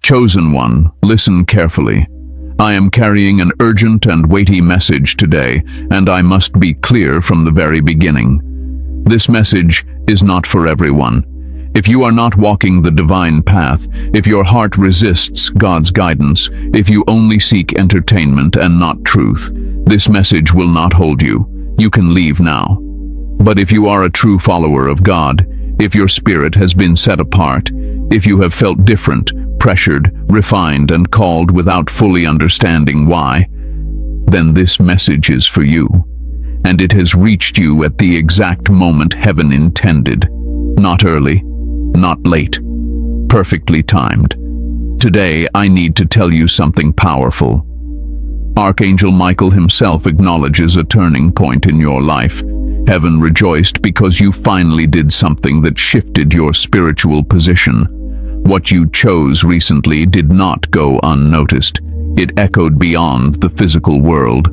Chosen one, listen carefully. I am carrying an urgent and weighty message today, and I must be clear from the very beginning. This message is not for everyone. If you are not walking the divine path, if your heart resists God's guidance, if you only seek entertainment and not truth, this message will not hold you. You can leave now. But if you are a true follower of God, if your spirit has been set apart, if you have felt different, pressured, refined, and called without fully understanding why, then this message is for you. And it has reached you at the exact moment heaven intended. Not early, not late, perfectly timed. Today, I need to tell you something powerful. Archangel Michael himself acknowledges a turning point in your life. Heaven rejoiced because you finally did something that shifted your spiritual position. What you chose recently did not go unnoticed. It echoed beyond the physical world.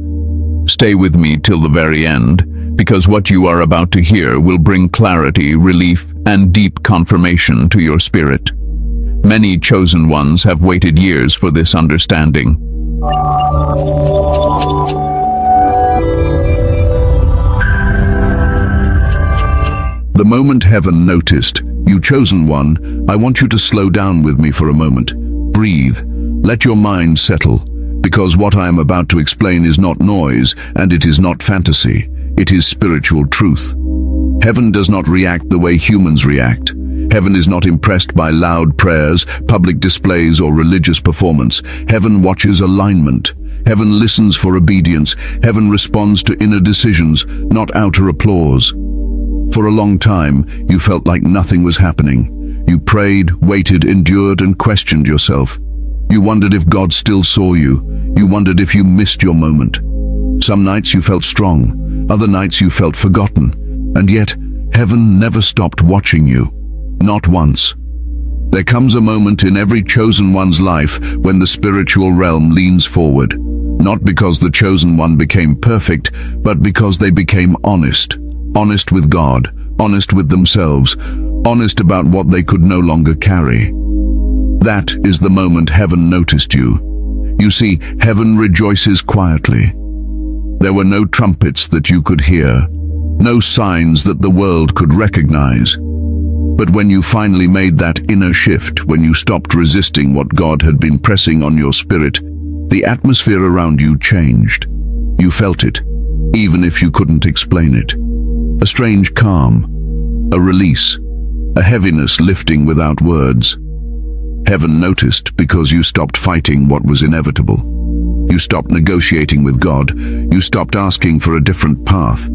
Stay with me till the very end, because what you are about to hear will bring clarity, relief, and deep confirmation to your spirit. Many chosen ones have waited years for this understanding. The moment heaven noticed, you chosen one, I want you to slow down with me for a moment. Breathe. Let your mind settle, because what I am about to explain is not noise, and it is not fantasy. It is spiritual truth. Heaven does not react the way humans react. Heaven is not impressed by loud prayers, public displays, or religious performance. Heaven watches alignment. Heaven listens for obedience. Heaven responds to inner decisions, not outer applause. For a long time, you felt like nothing was happening. You prayed, waited, endured, and questioned yourself. You wondered if God still saw you. You wondered if you missed your moment. Some nights you felt strong. Other nights you felt forgotten. And yet, heaven never stopped watching you. Not once. There comes a moment in every chosen one's life when the spiritual realm leans forward. Not because the chosen one became perfect, but because they became honest. Honest with God, honest with themselves, honest about what they could no longer carry. That is the moment heaven noticed you. You see, heaven rejoices quietly. There were no trumpets that you could hear, no signs that the world could recognize. But when you finally made that inner shift, when you stopped resisting what God had been pressing on your spirit, the atmosphere around you changed. You felt it, even if you couldn't explain it. A strange calm, a release, a heaviness lifting without words. Heaven noticed because you stopped fighting what was inevitable. You stopped negotiating with God. You stopped asking for a different path.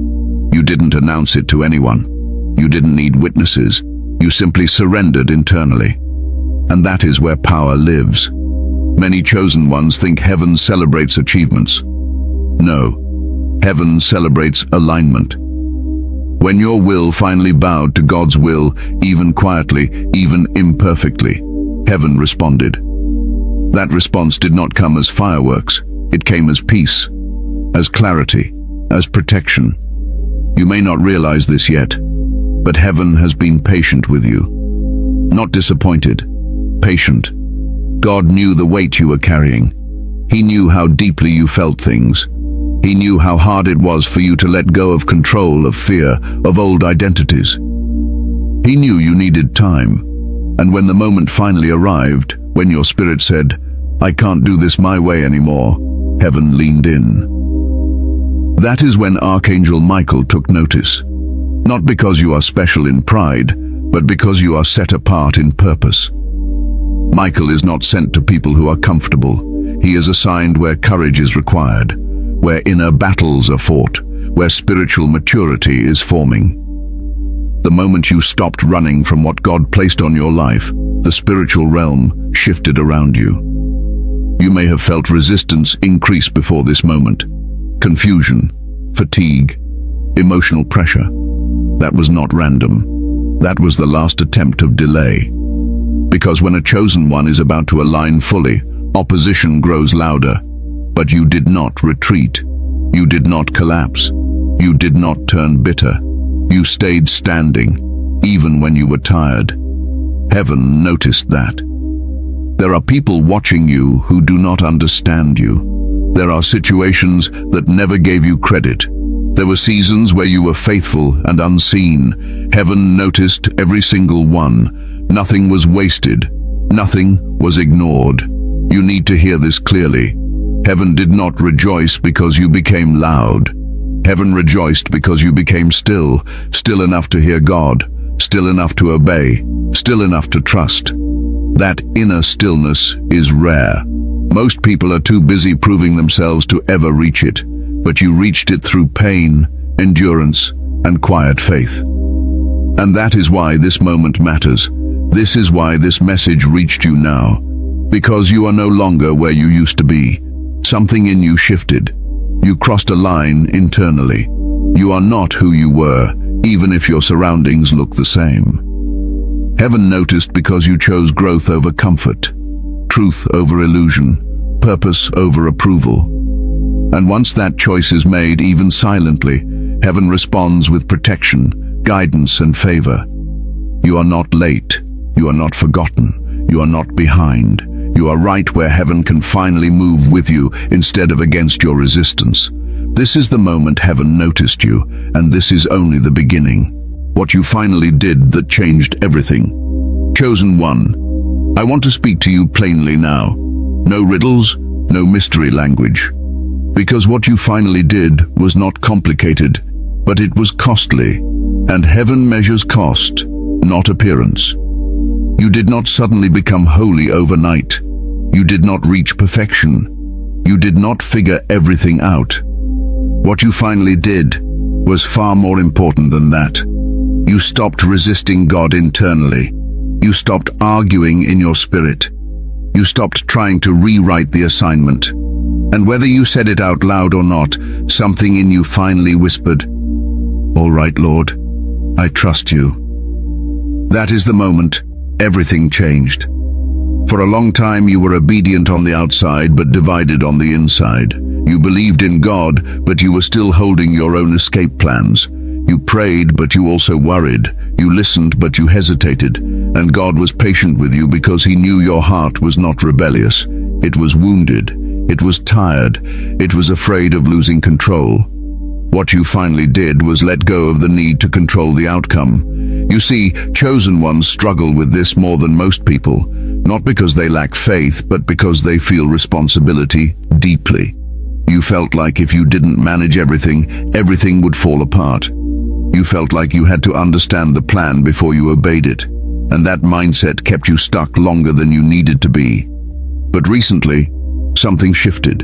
You didn't announce it to anyone. You didn't need witnesses. You simply surrendered internally. And that is where power lives. Many chosen ones think heaven celebrates achievements. No, heaven celebrates alignment. When your will finally bowed to God's will, even quietly, even imperfectly, heaven responded. That response did not come as fireworks. It came as peace, as clarity, as protection. You may not realize this yet, but heaven has been patient with you. Not disappointed, patient. God knew the weight you were carrying. He knew how deeply you felt things. He knew how hard it was for you to let go of control, of fear, of old identities. He knew you needed time. And when the moment finally arrived, when your spirit said, "I can't do this my way anymore," heaven leaned in. That is when Archangel Michael took notice. Not because you are special in pride, but because you are set apart in purpose. Michael is not sent to people who are comfortable. He is assigned where courage is required, where inner battles are fought, where spiritual maturity is forming. The moment you stopped running from what God placed on your life, the spiritual realm shifted around you. You may have felt resistance increase before this moment. Confusion, fatigue, emotional pressure. That was not random. That was the last attempt of delay. Because when a chosen one is about to align fully, opposition grows louder. But you did not retreat. You did not collapse. You did not turn bitter. You stayed standing, even when you were tired. Heaven noticed that. There are people watching you who do not understand you. There are situations that never gave you credit. There were seasons where you were faithful and unseen. Heaven noticed every single one. Nothing was wasted. Nothing was ignored. You need to hear this clearly. Heaven did not rejoice because you became loud. Heaven rejoiced because you became still, still enough to hear God, still enough to obey, still enough to trust. That inner stillness is rare. Most people are too busy proving themselves to ever reach it, but you reached it through pain, endurance, and quiet faith. And that is why this moment matters. This is why this message reached you now. Because you are no longer where you used to be. Something in you shifted. You crossed a line internally. You are not who you were, even if your surroundings look the same. Heaven noticed because you chose growth over comfort, truth over illusion, purpose over approval. And once that choice is made, even silently, heaven responds with protection, guidance, and favor. You are not late. You are not forgotten. You are not behind. You are right where heaven can finally move with you instead of against your resistance. This is the moment heaven noticed you, and this is only the beginning. What you finally did that changed everything. Chosen one, I want to speak to you plainly now. No riddles, no mystery language. Because what you finally did was not complicated, but it was costly. And heaven measures cost, not appearance. You did not suddenly become holy overnight. You did not reach perfection. You did not figure everything out. What you finally did was far more important than that. You stopped resisting God internally. You stopped arguing in your spirit. You stopped trying to rewrite the assignment. And whether you said it out loud or not, something in you finally whispered, "All right, Lord, I trust you." That is the moment everything changed. For a long time you were obedient on the outside but divided on the inside. You believed in God, but you were still holding your own escape plans. You prayed, but you also worried. You listened, but you hesitated. And God was patient with you because he knew your heart was not rebellious. It was wounded. It was tired. It was afraid of losing control. What you finally did was let go of the need to control the outcome. You see, chosen ones struggle with this more than most people, not because they lack faith, but because they feel responsibility deeply. You felt like if you didn't manage everything, everything would fall apart. You felt like you had to understand the plan before you obeyed it, and that mindset kept you stuck longer than you needed to be. But recently, something shifted.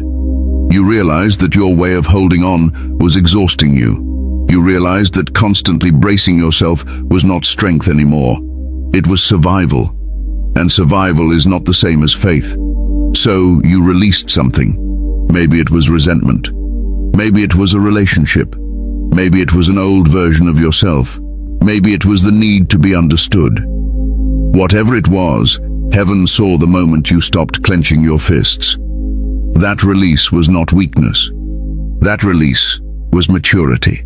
You realized that your way of holding on was exhausting you. You realized that constantly bracing yourself was not strength anymore. It was survival. And survival is not the same as faith. So you released something. Maybe it was resentment. Maybe it was a relationship. Maybe it was an old version of yourself. Maybe it was the need to be understood. Whatever it was, heaven saw the moment you stopped clenching your fists. That release was not weakness. That release was maturity.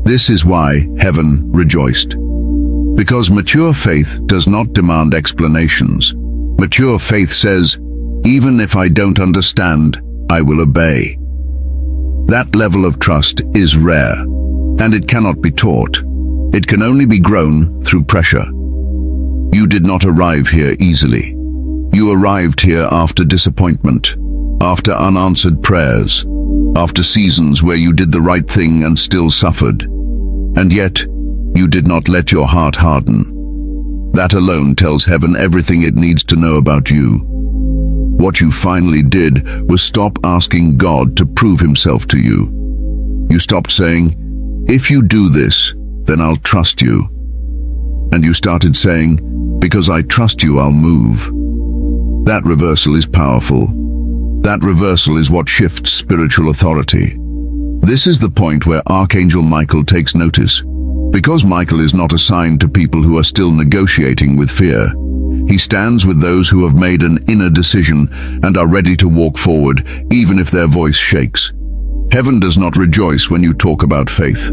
This is why heaven rejoiced. Because mature faith does not demand explanations. Mature faith says, even if I don't understand, I will obey. That level of trust is rare, and it cannot be taught. It can only be grown through pressure. You did not arrive here easily. You arrived here after disappointment, after unanswered prayers, after seasons where you did the right thing and still suffered. And yet, you did not let your heart harden. That alone tells heaven everything it needs to know about you. What you finally did was stop asking God to prove himself to you. You stopped saying, if you do this, then I'll trust you. And you started saying, because I trust you, I'll move. That reversal is powerful. That reversal is what shifts spiritual authority. This is the point where Archangel Michael takes notice. Because Michael is not assigned to people who are still negotiating with fear. He stands with those who have made an inner decision and are ready to walk forward, even if their voice shakes. Heaven does not rejoice when you talk about faith.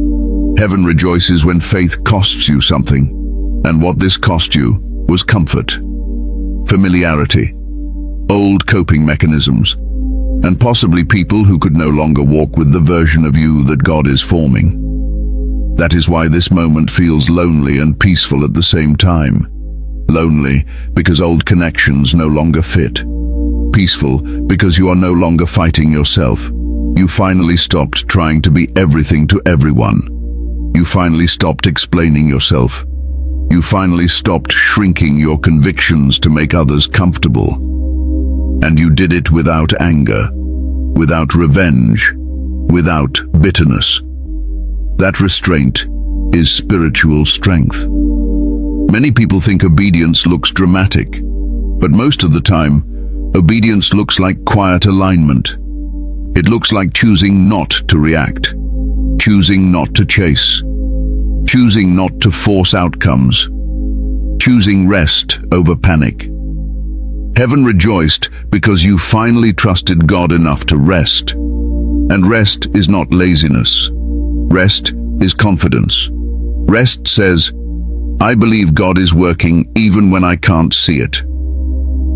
Heaven rejoices when faith costs you something. And what this cost you was comfort, familiarity, old coping mechanisms, and possibly people who could no longer walk with the version of you that God is forming. That is why this moment feels lonely and peaceful at the same time. Lonely because old connections no longer fit. Peaceful because you are no longer fighting yourself. You finally stopped trying to be everything to everyone. You finally stopped explaining yourself. You finally stopped shrinking your convictions to make others comfortable. And you did it without anger, without revenge, without bitterness. That restraint is spiritual strength. Many people think obedience looks dramatic, but most of the time, obedience looks like quiet alignment. It looks like choosing not to react, choosing not to chase, choosing not to force outcomes, choosing rest over panic. Heaven rejoiced because you finally trusted God enough to rest. And rest is not laziness. Rest is confidence. Rest says, I believe God is working even when I can't see it.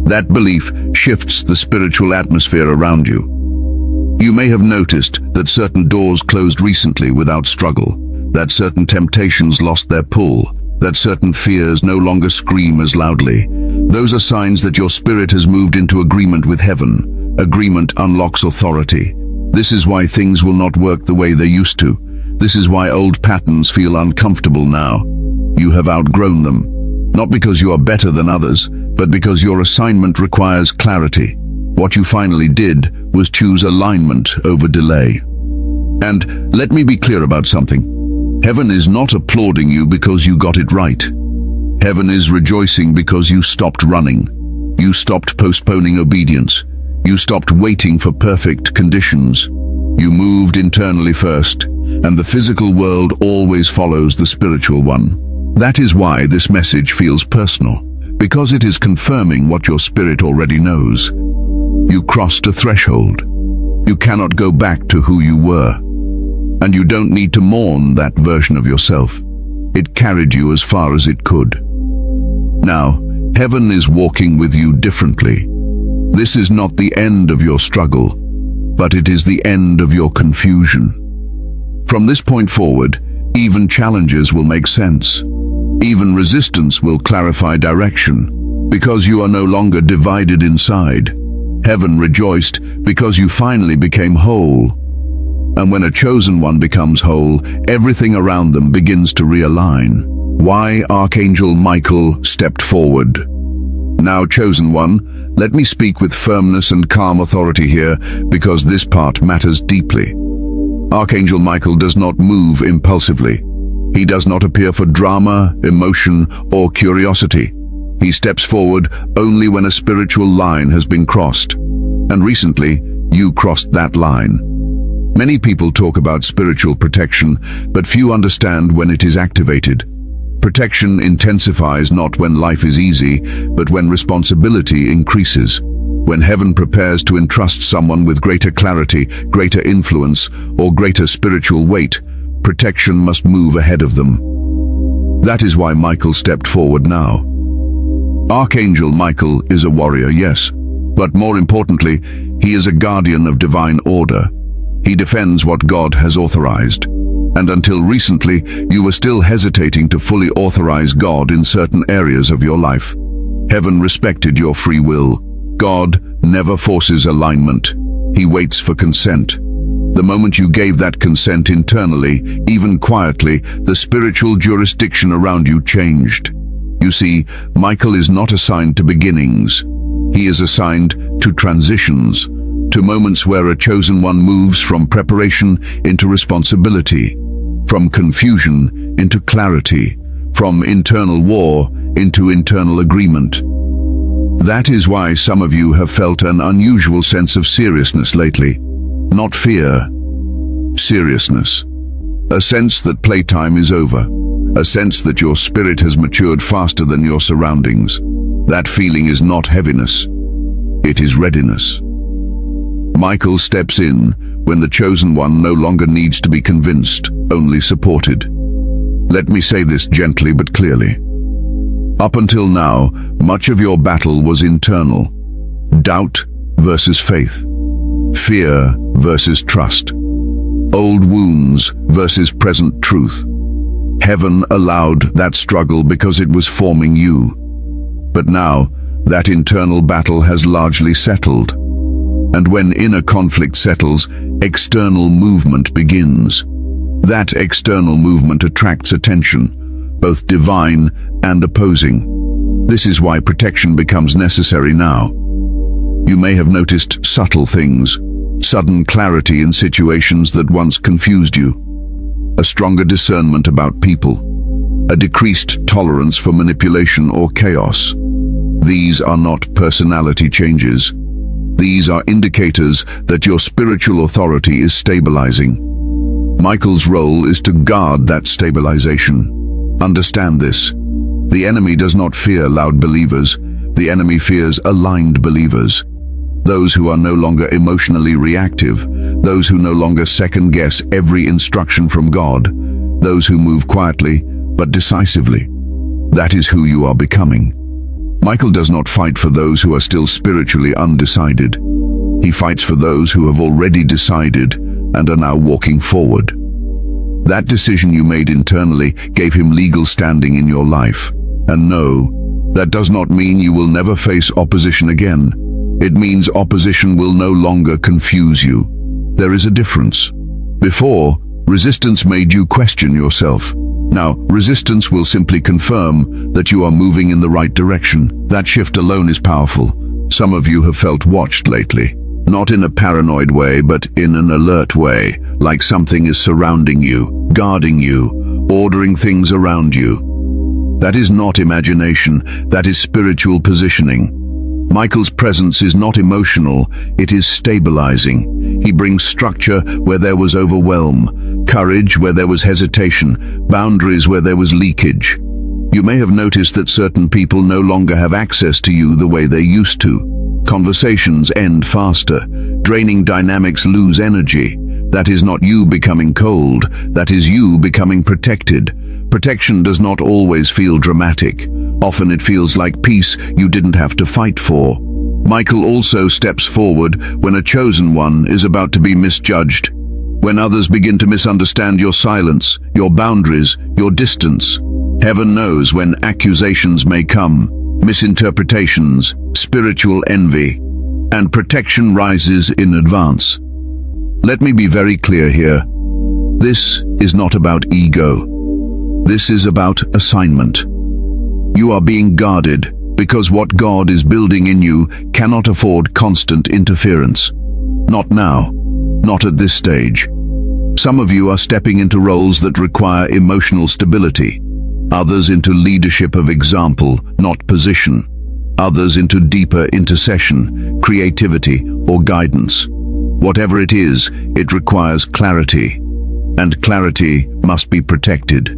That belief shifts the spiritual atmosphere around you. You may have noticed that certain doors closed recently without struggle, that certain temptations lost their pull, that certain fears no longer scream as loudly. Those are signs that your spirit has moved into agreement with heaven. Agreement unlocks authority. This is why things will not work the way they used to. This is why old patterns feel uncomfortable now. You have outgrown them, not because you are better than others, but because your assignment requires clarity. What you finally did was choose alignment over delay. And let me be clear about something. Heaven is not applauding you because you got it right. Heaven is rejoicing because you stopped running. You stopped postponing obedience. You stopped waiting for perfect conditions. You moved internally first, and the physical world always follows the spiritual one. That is why this message feels personal, because it is confirming what your spirit already knows. You crossed a threshold. You cannot go back to who you were. And you don't need to mourn that version of yourself. It carried you as far as it could. Now, heaven is walking with you differently. This is not the end of your struggle, but it is the end of your confusion. From this point forward, even challenges will make sense. Even resistance will clarify direction, because you are no longer divided inside. Heaven rejoiced because you finally became whole. And when a chosen one becomes whole, everything around them begins to realign. Why Archangel Michael stepped forward. Now, chosen one, let me speak with firmness and calm authority here, because this part matters deeply. Archangel Michael does not move impulsively. He does not appear for drama, emotion, or curiosity. He steps forward only when a spiritual line has been crossed. And recently, you crossed that line. Many people talk about spiritual protection, but few understand when it is activated. Protection intensifies not when life is easy, but when responsibility increases. When heaven prepares to entrust someone with greater clarity, greater influence, or greater spiritual weight, protection must move ahead of them. That is why Michael stepped forward now. Archangel Michael is a warrior, yes, but more importantly, he is a guardian of divine order. He defends what God has authorized. And until recently, you were still hesitating to fully authorize God in certain areas of your life. Heaven respected your free will. God never forces alignment. He waits for consent. The moment you gave that consent internally, even quietly, the spiritual jurisdiction around you changed. You see, Michael is not assigned to beginnings. He is assigned to transitions, to moments where a chosen one moves from preparation into responsibility, from confusion into clarity, from internal war into internal agreement. That is why some of you have felt an unusual sense of seriousness lately. Not fear, seriousness. A sense that playtime is over. A sense that your spirit has matured faster than your surroundings. That feeling is not heaviness. It is readiness. Michael steps in when the chosen one no longer needs to be convinced, only supported. Let me say this gently but clearly. Up until now, much of your battle was internal. Doubt versus faith. Fear versus trust. Old wounds versus present truth. Heaven allowed that struggle because it was forming you. But now, that internal battle has largely settled. And when inner conflict settles, external movement begins. That external movement attracts attention, both divine and opposing. This is why protection becomes necessary now. You may have noticed subtle things, sudden clarity in situations that once confused you, a stronger discernment about people, a decreased tolerance for manipulation or chaos. These are not personality changes. These are indicators that your spiritual authority is stabilizing. Michael's role is to guard that stabilization. Understand this. The enemy does not fear loud believers. The enemy fears aligned believers. Those who are no longer emotionally reactive, those who no longer second-guess every instruction from God, those who move quietly but decisively. That is who you are becoming. Michael does not fight for those who are still spiritually undecided. He fights for those who have already decided and are now walking forward. That decision you made internally gave him legal standing in your life. And no, that does not mean you will never face opposition again. It means opposition will no longer confuse you. There is a difference. Before, resistance made you question yourself. Now, resistance will simply confirm that you are moving in the right direction. That shift alone is powerful. Some of you have felt watched lately. Not in a paranoid way, but in an alert way, like something is surrounding you, guarding you, ordering things around you. That is not imagination, that is spiritual positioning. Michael's presence is not emotional, it is stabilizing. He brings structure where there was overwhelm, courage where there was hesitation, boundaries where there was leakage. You may have noticed that certain people no longer have access to you the way they used to. Conversations end faster, draining dynamics lose energy. That is not you becoming cold, that is you becoming protected. Protection does not always feel dramatic. Often it feels like peace you didn't have to fight for. Michael also steps forward when a chosen one is about to be misjudged. When others begin to misunderstand your silence, your boundaries, your distance. Heaven knows when accusations may come, misinterpretations, spiritual envy, and protection rises in advance. Let me be very clear here. This is not about ego. This is about assignment. You are being guarded because what God is building in you cannot afford constant interference. Not now, not at this stage. Some of you are stepping into roles that require emotional stability, others into leadership of example, not position, others into deeper intercession, creativity, or guidance. Whatever it is, it requires clarity, and clarity must be protected.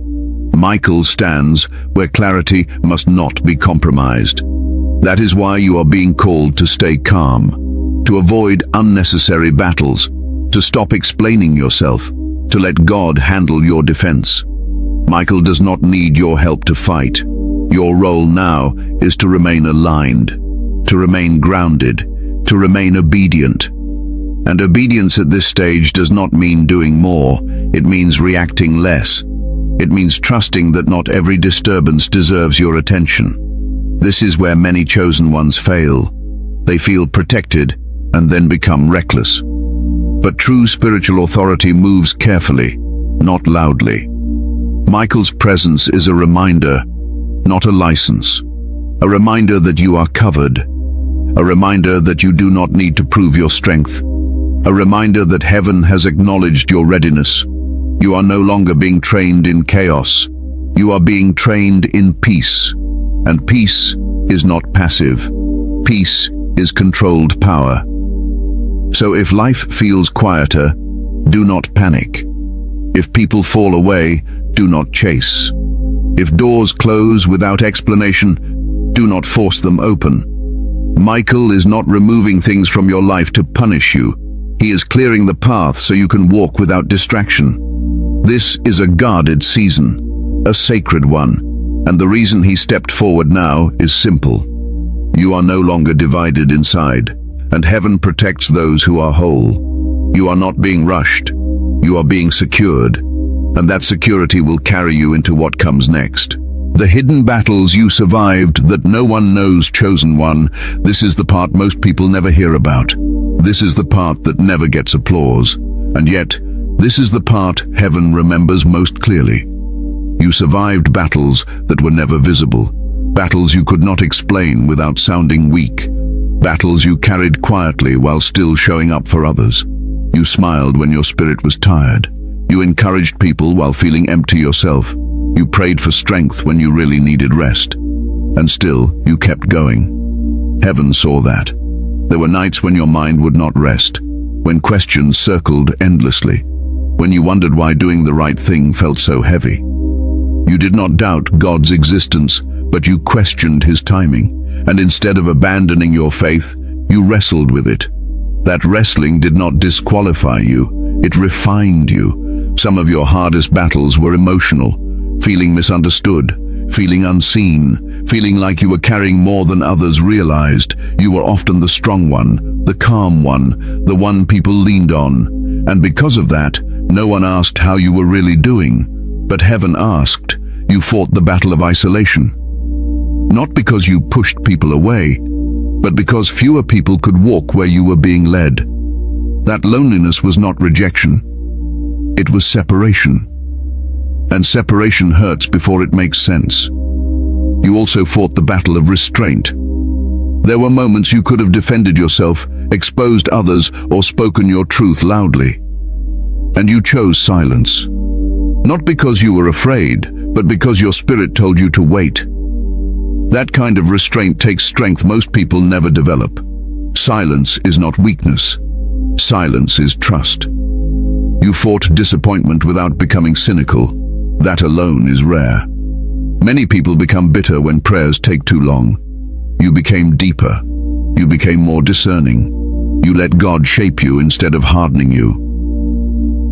Michael stands where clarity must not be compromised. That is why you are being called to stay calm, to avoid unnecessary battles, to stop explaining yourself, to let God handle your defense. Michael does not need your help to fight. Your role now is to remain aligned, to remain grounded, to remain obedient. And obedience at this stage does not mean doing more, it means reacting less. It means trusting that not every disturbance deserves your attention. This is where many chosen ones fail. They feel protected and then become reckless. But true spiritual authority moves carefully, not loudly. Michael's presence is a reminder, not a license. A reminder that you are covered. A reminder that you do not need to prove your strength. A reminder that heaven has acknowledged your readiness. You are no longer being trained in chaos. You are being trained in peace. And peace is not passive. Peace is controlled power. So if life feels quieter, do not panic. If people fall away, do not chase. If doors close without explanation, do not force them open. Michael is not removing things from your life to punish you. He is clearing the path so you can walk without distraction. This is a guarded season, a sacred one, and the reason he stepped forward now is simple. You are no longer divided inside, and heaven protects those who are whole. You are not being rushed. You are being secured, and that security will carry you into what comes next. The hidden battles you survived that no one knows, chosen one. This is the part most people never hear about. This is the part that never gets applause. And yet, this is the part heaven remembers most clearly. You survived battles that were never visible. Battles you could not explain without sounding weak. Battles you carried quietly while still showing up for others. You smiled when your spirit was tired. You encouraged people while feeling empty yourself. You prayed for strength when you really needed rest. And still, you kept going. Heaven saw that. There were nights when your mind would not rest, when questions circled endlessly, when you wondered why doing the right thing felt so heavy. You did not doubt God's existence, but you questioned his timing, and instead of abandoning your faith, you wrestled with it. That wrestling did not disqualify you, it refined you. Some of your hardest battles were emotional, feeling misunderstood, feeling unseen, feeling like you were carrying more than others realized. You were often the strong one, the calm one, the one people leaned on. And because of that, no one asked how you were really doing. But heaven asked. You fought the battle of isolation. Not because you pushed people away, but because fewer people could walk where you were being led. That loneliness was not rejection. It was separation. And separation hurts before it makes sense. You also fought the battle of restraint. There were moments you could have defended yourself, exposed others, or spoken your truth loudly. And you chose silence. Not because you were afraid, but because your spirit told you to wait. That kind of restraint takes strength most people never develop. Silence is not weakness. Silence is trust. You fought disappointment without becoming cynical. That alone is rare. Many people become bitter when prayers take too long. You became deeper. You became more discerning. You let God shape you instead of hardening you.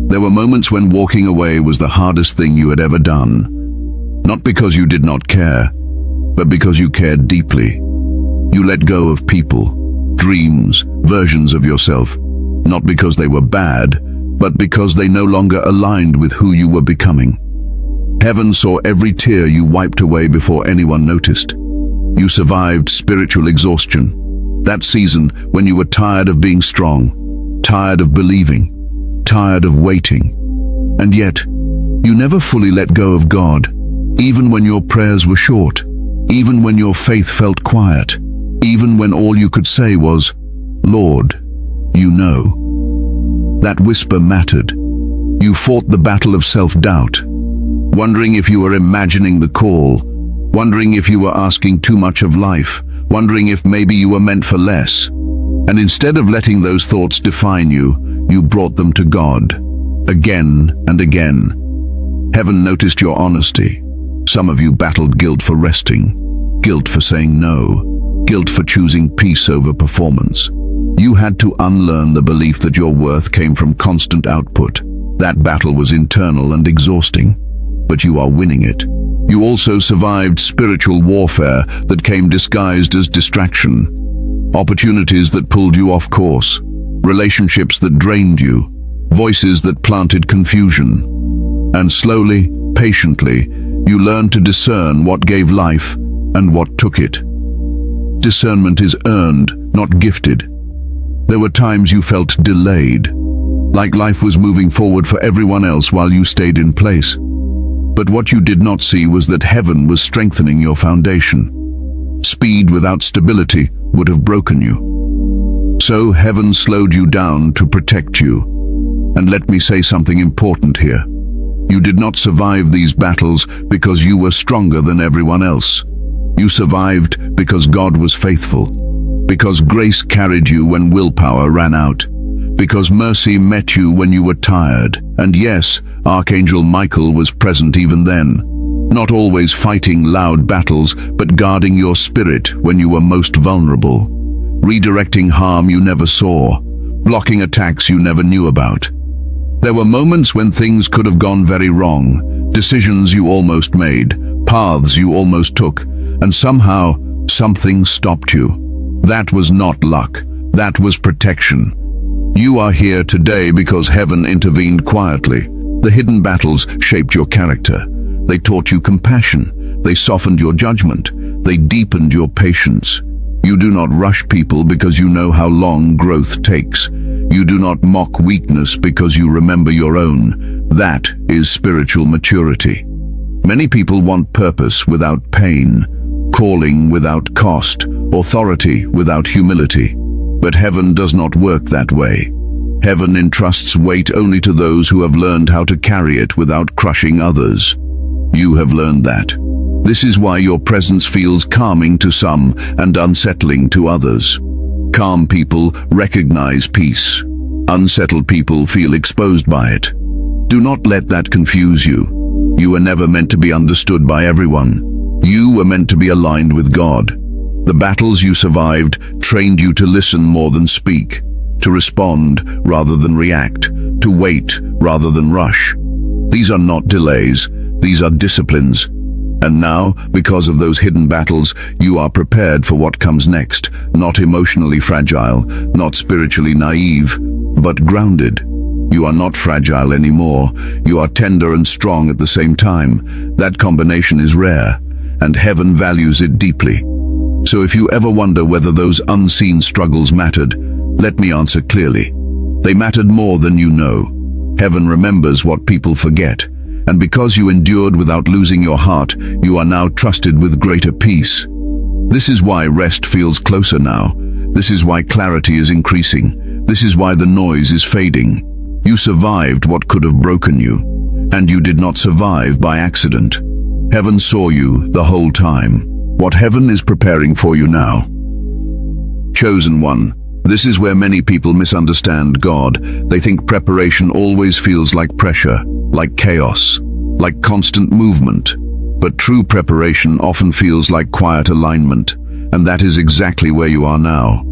There were moments when walking away was the hardest thing you had ever done. Not because you did not care, but because you cared deeply. You let go of people, dreams, versions of yourself, not because they were bad, but because they no longer aligned with who you were becoming. Heaven saw every tear you wiped away before anyone noticed. You survived spiritual exhaustion. That season when you were tired of being strong, tired of believing, tired of waiting. And yet, you never fully let go of God, even when your prayers were short, even when your faith felt quiet, even when all you could say was, "Lord, you know." That whisper mattered. You fought the battle of self-doubt, wondering if you were imagining the call, wondering if you were asking too much of life, wondering if maybe you were meant for less. And instead of letting those thoughts define you, you brought them to God, again and again. Heaven noticed your honesty. Some of you battled guilt for resting, guilt for saying no, guilt for choosing peace over performance. You had to unlearn the belief that your worth came from constant output. That battle was internal and exhausting, but you are winning it. You also survived spiritual warfare that came disguised as distraction. Opportunities that pulled you off course, relationships that drained you, voices that planted confusion. And slowly, patiently, you learned to discern what gave life and what took it. Discernment is earned, not gifted. There were times you felt delayed, like life was moving forward for everyone else while you stayed in place. But what you did not see was that heaven was strengthening your foundation. Speed without stability would have broken you. So heaven slowed you down to protect you. And let me say something important here. You did not survive these battles because you were stronger than everyone else. You survived because God was faithful, because grace carried you when willpower ran out, because mercy met you when you were tired. And yes, Archangel Michael was present even then, not always fighting loud battles, but guarding your spirit when you were most vulnerable, redirecting harm you never saw, blocking attacks you never knew about. There were moments when things could have gone very wrong, decisions you almost made, paths you almost took, and somehow Something stopped you. That was not luck. That was protection. You are here today because heaven intervened quietly. The hidden battles shaped your character. They taught you compassion. They softened your judgment. They deepened your patience. You do not rush people because you know how long growth takes. You do not mock weakness because you remember your own. That is spiritual maturity. Many people want purpose without pain, calling without cost, authority without humility. But heaven does not work that way. Heaven entrusts weight only to those who have learned how to carry it without crushing others. You have learned that. This is why your presence feels calming to some and unsettling to others. Calm people recognize peace. Unsettled people feel exposed by it. Do not let that confuse you. You were never meant to be understood by everyone. You were meant to be aligned with God. The battles you survived trained you to listen more than speak, to respond rather than react, to wait rather than rush. These are not delays, these are disciplines. And now, because of those hidden battles, you are prepared for what comes next, not emotionally fragile, not spiritually naive, but grounded. You are not fragile anymore. You are tender and strong at the same time. That combination is rare, and heaven values it deeply. So if you ever wonder whether those unseen struggles mattered, let me answer clearly. They mattered more than you know. Heaven remembers what people forget. And because you endured without losing your heart, you are now trusted with greater peace. This is why rest feels closer now. This is why clarity is increasing. This is why the noise is fading. You survived what could have broken you, and you did not survive by accident. Heaven saw you the whole time. What heaven is preparing for you now. Chosen one. This is where many people misunderstand God. They think preparation always feels like pressure, like chaos, like constant movement. But true preparation often feels like quiet alignment, and that is exactly where you are now.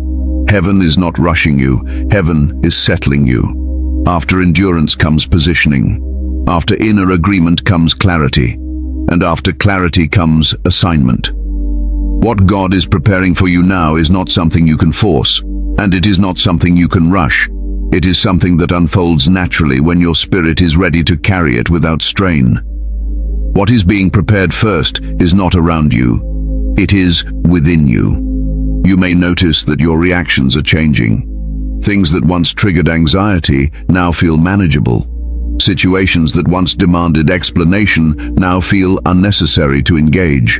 Heaven is not rushing you, heaven is settling you. After endurance comes positioning. After inner agreement comes clarity. And after clarity comes assignment. What God is preparing for you now is not something you can force, and it is not something you can rush. It is something that unfolds naturally when your spirit is ready to carry it without strain. What is being prepared first is not around you. It is within you. You may notice that your reactions are changing. Things that once triggered anxiety now feel manageable. Situations that once demanded explanation now feel unnecessary to engage.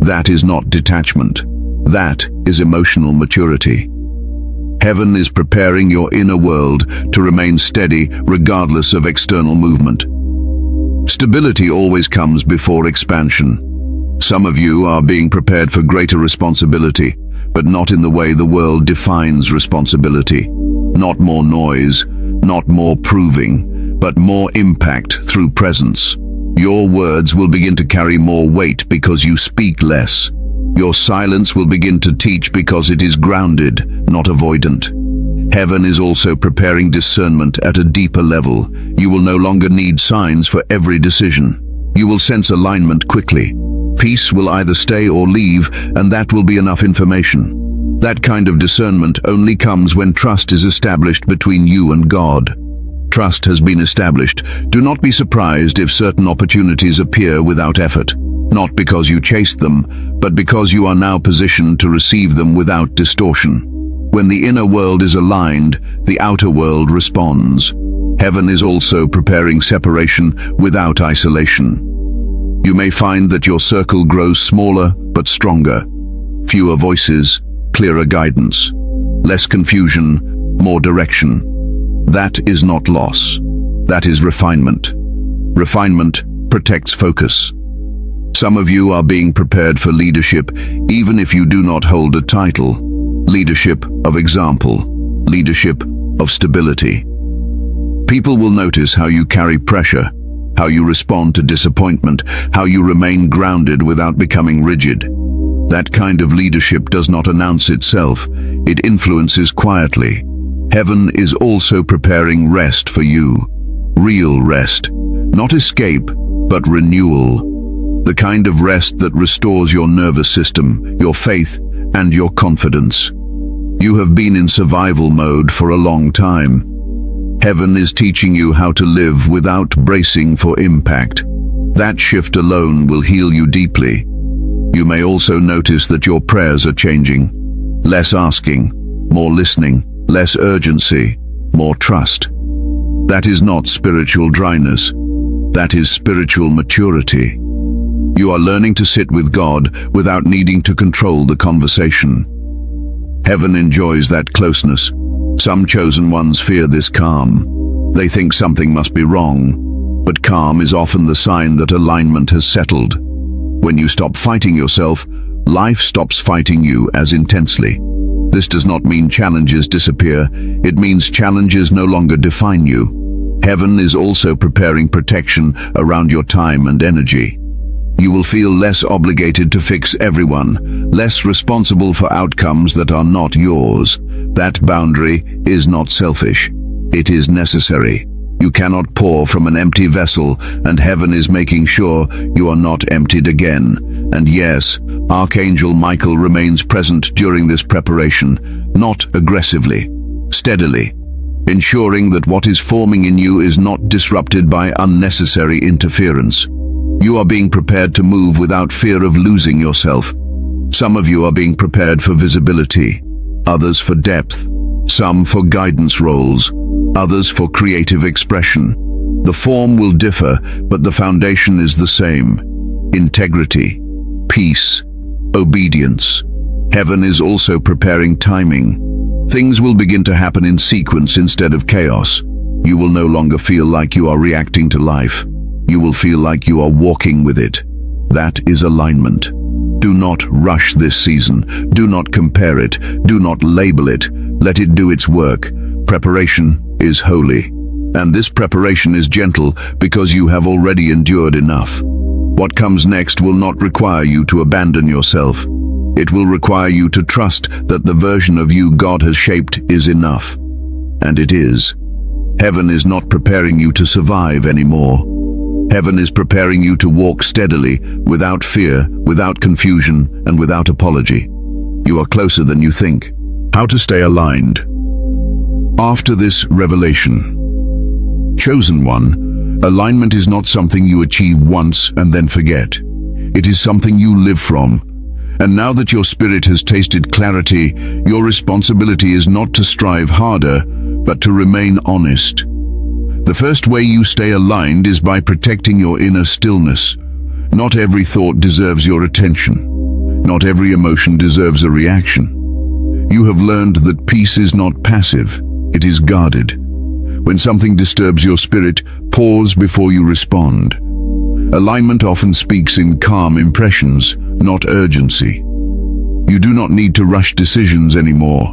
That is not detachment. That is emotional maturity. Heaven is preparing your inner world to remain steady regardless of external movement. Stability always comes before expansion. Some of you are being prepared for greater responsibility, but not in the way the world defines responsibility. Not more noise, not more proving, but more impact through presence. Your words will begin to carry more weight because you speak less. Your silence will begin to teach because it is grounded, not avoidant. Heaven is also preparing discernment at a deeper level. You will no longer need signs for every decision. You will sense alignment quickly. Peace will either stay or leave, and that will be enough information. That kind of discernment only comes when trust is established between you and God. Trust has been established. Do not be surprised if certain opportunities appear without effort. Not because you chased them, but because you are now positioned to receive them without distortion. When the inner world is aligned, the outer world responds. Heaven is also preparing separation without isolation. You may find that your circle grows smaller but stronger. Fewer voices, clearer guidance. Less confusion, more direction. That is not loss. That is refinement. Refinement protects focus. Some of you are being prepared for leadership, even if you do not hold a title. Leadership of example. Leadership of stability. People will notice how you carry pressure, how you respond to disappointment, how you remain grounded without becoming rigid. That kind of leadership does not announce itself. It influences quietly. Heaven is also preparing rest for you. Real rest. Not escape, but renewal. The kind of rest that restores your nervous system, your faith, and your confidence. You have been in survival mode for a long time. Heaven is teaching you how to live without bracing for impact. That shift alone will heal you deeply. You may also notice that your prayers are changing. Less asking, more listening, less urgency, more trust. That is not spiritual dryness. That is spiritual maturity. You are learning to sit with God without needing to control the conversation. Heaven enjoys that closeness. Some chosen ones fear this calm. They think something must be wrong, but calm is often the sign that alignment has settled. When you stop fighting yourself, life stops fighting you as intensely. This does not mean challenges disappear. It means challenges no longer define you. Heaven is also preparing protection around your time and energy. You will feel less obligated to fix everyone, less responsible for outcomes that are not yours. That boundary is not selfish. It is necessary. You cannot pour from an empty vessel, and heaven is making sure you are not emptied again. And yes, Archangel Michael remains present during this preparation, not aggressively, steadily, ensuring that what is forming in you is not disrupted by unnecessary interference. You are being prepared to move without fear of losing yourself. Some of you are being prepared for visibility, others for depth, some for guidance roles, others for creative expression. The form will differ, but the foundation is the same. Integrity, peace, obedience. Heaven is also preparing timing. Things will begin to happen in sequence instead of chaos. You will no longer feel like you are reacting to life. You will feel like you are walking with it. That is alignment. Do not rush this season. Do not compare it. Do not label it. Let it do its work. Preparation is holy. And this preparation is gentle because you have already endured enough. What comes next will not require you to abandon yourself. It will require you to trust that the version of you God has shaped is enough. And it is. Heaven is not preparing you to survive anymore. Heaven is preparing you to walk steadily, without fear, without confusion, and without apology. You are closer than you think. How to stay aligned. After this revelation, chosen one, alignment is not something you achieve once and then forget. It is something you live from. And now that your spirit has tasted clarity, your responsibility is not to strive harder, but to remain honest. The first way you stay aligned is by protecting your inner stillness. Not every thought deserves your attention. Not every emotion deserves a reaction. You have learned that peace is not passive, it is guarded. When something disturbs your spirit, pause before you respond. Alignment often speaks in calm impressions, not urgency. You do not need to rush decisions anymore.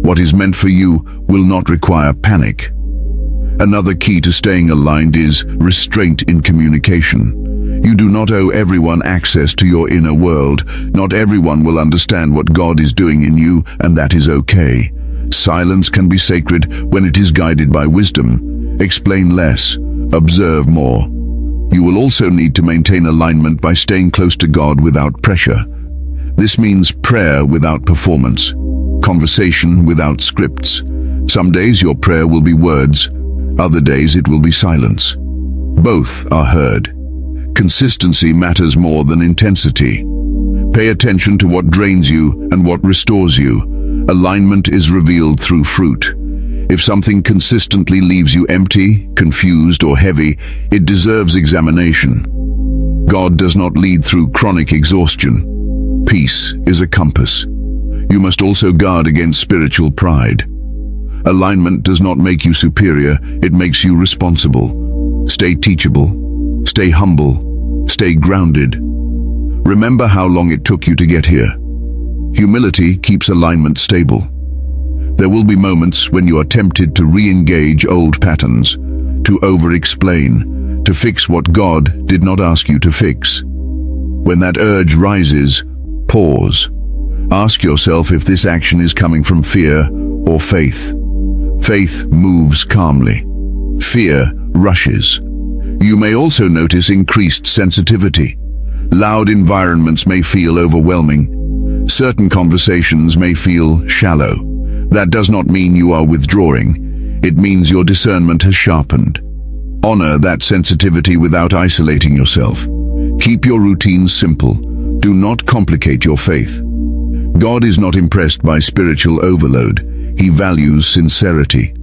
What is meant for you will not require panic. Another key to staying aligned is restraint in communication. You do not owe everyone access to your inner world. Not everyone will understand what God is doing in you, and that is okay. Silence can be sacred when it is guided by wisdom. Explain less, observe more. You will also need to maintain alignment by staying close to God without pressure. This means prayer without performance, conversation without scripts. Some days your prayer will be words, other days it will be silence. Both are heard. Consistency matters more than intensity. Pay attention to what drains you and what restores you. Alignment is revealed through fruit. If something consistently leaves you empty, confused, or heavy, it deserves examination. God does not lead through chronic exhaustion. Peace is a compass. You must also guard against spiritual pride. Alignment does not make you superior, it makes you responsible. Stay teachable, stay humble, stay grounded. Remember how long it took you to get here. Humility keeps alignment stable. There will be moments when you are tempted to re-engage old patterns, to over-explain, to fix what God did not ask you to fix. When that urge rises, pause. Ask yourself if this action is coming from fear or faith. Faith moves calmly. Fear rushes. You may also notice increased sensitivity. Loud environments may feel overwhelming. Certain conversations may feel shallow. That does not mean you are withdrawing. It means your discernment has sharpened. Honor that sensitivity without isolating yourself. Keep your routines simple. Do not complicate your faith. God is not impressed by spiritual overload. He values sincerity.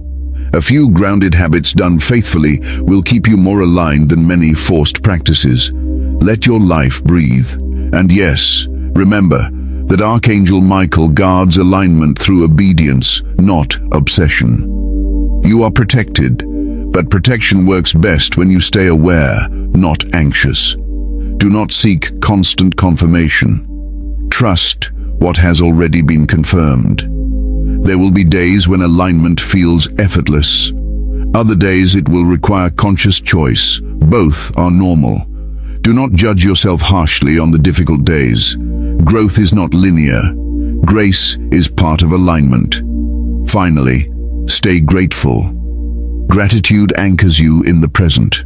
A few grounded habits done faithfully will keep you more aligned than many forced practices. Let your life breathe. And yes, remember that Archangel Michael guards alignment through obedience, not obsession. You are protected, but protection works best when you stay aware, not anxious. Do not seek constant confirmation. Trust what has already been confirmed. There will be days when alignment feels effortless. Other days it will require conscious choice. Both are normal. Do not judge yourself harshly on the difficult days. Growth is not linear. Grace is part of alignment. Finally, stay grateful. Gratitude anchors you in the present.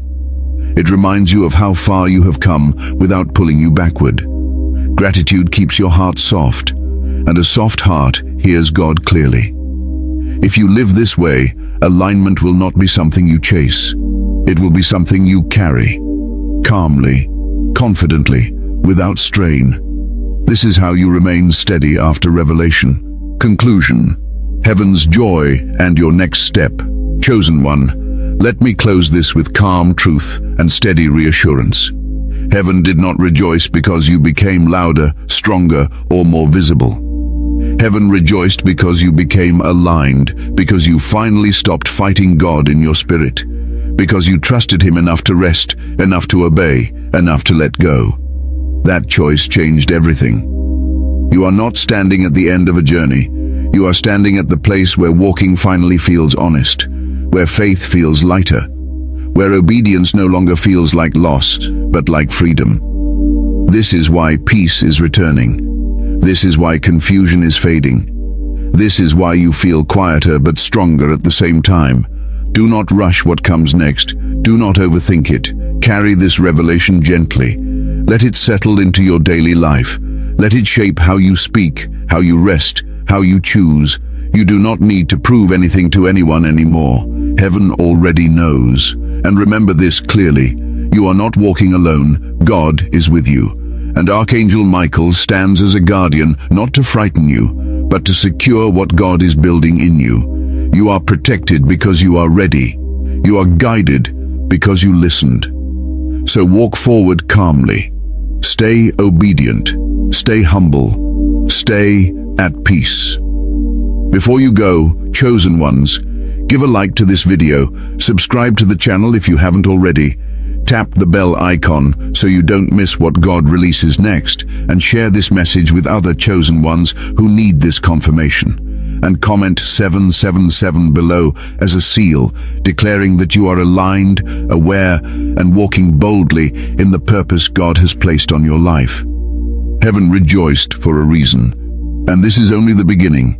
It reminds you of how far you have come without pulling you backward. Gratitude keeps your heart soft, and a soft heart hears God clearly. If you live this way, alignment will not be something you chase. It will be something you carry, calmly, confidently, without strain. This is how you remain steady after revelation. Conclusion. Heaven's joy and your next step. Chosen one, let me close this with calm truth and steady reassurance. Heaven did not rejoice because you became louder, stronger, or more visible. Heaven rejoiced because you became aligned, because you finally stopped fighting God in your spirit, because you trusted Him enough to rest, enough to obey, enough to let go. That choice changed everything. You are not standing at the end of a journey. You are standing at the place where walking finally feels honest, where faith feels lighter, where obedience no longer feels like loss, but like freedom. This is why peace is returning. This is why confusion is fading. This is why you feel quieter but stronger at the same time. Do not rush what comes next. Do not overthink it. Carry this revelation gently. Let it settle into your daily life. Let it shape how you speak, how you rest, how you choose. You do not need to prove anything to anyone anymore. Heaven already knows. And remember this clearly. You are not walking alone. God is with you. And Archangel Michael stands as a guardian, not to frighten you, but to secure what God is building in you. You are protected because you are ready. You are guided because you listened. So walk forward calmly. Stay obedient. Stay humble. Stay at peace. Before you go, chosen ones, give a like to this video, subscribe to the channel if you haven't already, tap the bell icon so you don't miss what God releases next, and share this message with other chosen ones who need this confirmation. And comment 777 below as a seal, declaring that you are aligned, aware, and walking boldly in the purpose God has placed on your life. Heaven rejoiced for a reason, and this is only the beginning.